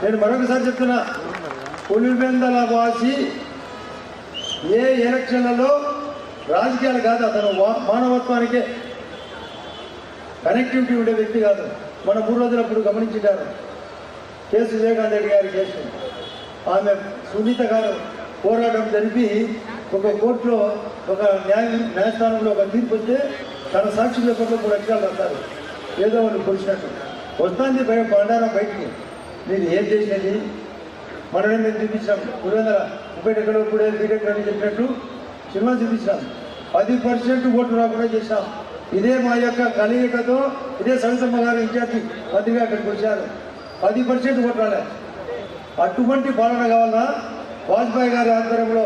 నేను మరొకసారి చెప్తున్నా, పులివెందల వాసి ఏ ఎలక్షన్లలో రాజకీయాలు కాదు, అతను మానవత్వానికే కనెక్టివిటీ ఉండే వ్యక్తి కాదు. మన 3 రోజులప్పుడు గమనించారు కేసు వివేకానంద రెడ్డి గారి కేసు. ఆమె సునీత గారు పోరాటం జరిపి ఒక కోర్టులో ఒక న్యాయస్థానంలో ఒక తీర్పు వస్తే తన సాక్షి పేపర్లో 3 అక్షరాలు రాస్తారు. ఏదో వాళ్ళు పొడిచినట్టు వస్తుంది బండారం బయటికి. మీరు ఏం చేసినది మనమే మేము చూపించాం. 330 ఎక్కడో కూడా బీటెక్ అని చెప్పినట్టు సినిమా చూపించాం. 10% ఓట్లు రాకుండా చేసినాం. ఇదే మా యొక్క కలయికతో ఇదే సవితమ్మ గారు ఇన్ఛార్జి మంత్రిగా అక్కడికి వచ్చారు. 10% ఓట్లు రాలే. అటువంటి పాలన కావాలన్నా వాజ్పేయి గారి ఆధ్వర్యంలో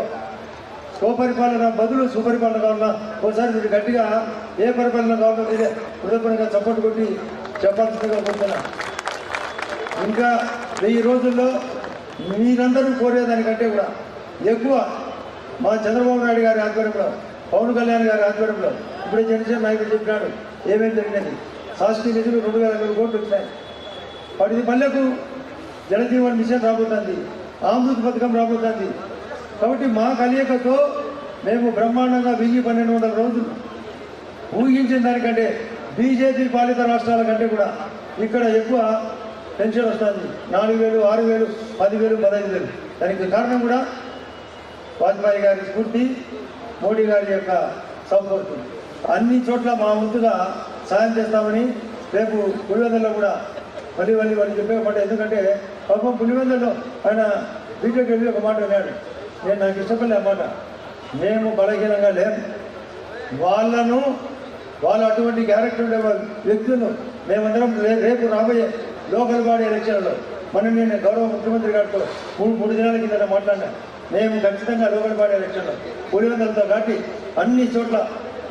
స్వపరిపాలన బదులు సుపరిపాలన కావాలన్నా ఒకసారి మీరు గట్టిగా ఏ పరిపాలన కావాలో మీరే హృదయపూర్వకంగా చప్పట్లు కొట్టి చెప్పాల్సిందిగా కోరుతున్నా. ఇంకా 1000 రోజుల్లో మీరందరూ కోరేదానికంటే కూడా ఎక్కువ మా చంద్రబాబు నాయుడు గారి ఆధ్వర్యంలో, పవన్ కళ్యాణ్ గారి ఆధ్వర్యంలో ఇప్పుడే జనసేన నాయకుడు చెప్పినాడు ఏమేమి జరిగినది. శాస్త్రీయ నిధులు 2500 కోట్లు వచ్చినాయి. 10 పల్లెకు జలజీవన్ మిషన్ రాబోతుంది, అమృత్ పథకం రాబోతుంది. కాబట్టి మా కలయికతో మేము బ్రహ్మాండంగా 1200 రోజులు ఊహించిన దానికంటే బీజేపీ పాలిత రాష్ట్రాల కంటే కూడా ఇక్కడ ఎక్కువ పెన్షన్ వస్తుంది. 4000, 6000, 10,000, 15,000. దానికి కారణం కూడా వాజ్పేయి గారి స్ఫూర్తి, మోడీ గారి యొక్క సపోర్టు. అన్ని చోట్ల మా వంతుగా సాయం చేస్తామని రేపు పులివెందులలో కూడా మళ్ళీ వాళ్ళు చెప్పే మాట. ఎందుకంటే పాపం పులివెందులలో ఆయన బీటెక్ వెళ్ళి ఒక మాట అన్నాడు, నేను నాకు ఇష్టపడలే ఆ మాట. మేము బలహీనంగా లేము, వాళ్ళు అటువంటి క్యారెక్టర్ ఉండే వ్యక్తులను మేమందరం రేపు రాబోయే లోకల్ బాడీ ఎలక్షన్లో నేను గౌరవ ముఖ్యమంత్రి గారితో 3 దినాల కింద మాట్లాడినా. మేము ఖచ్చితంగా లోకల్ బాడీ ఎలక్షన్లో పులివెందులతో కాబట్టి అన్ని చోట్ల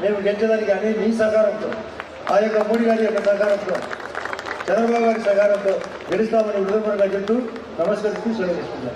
మేము గెలిచేదానికి అని మీ సహకారంతో, ఆ యొక్క మోడీ గారి యొక్క సహకారంతో, చంద్రబాబు గారి సహకారంతో గెలుస్తామని హృదయపూర్వకంగా చెప్తూ నమస్కరిస్తూ సెలవు తీసుకుంటాం.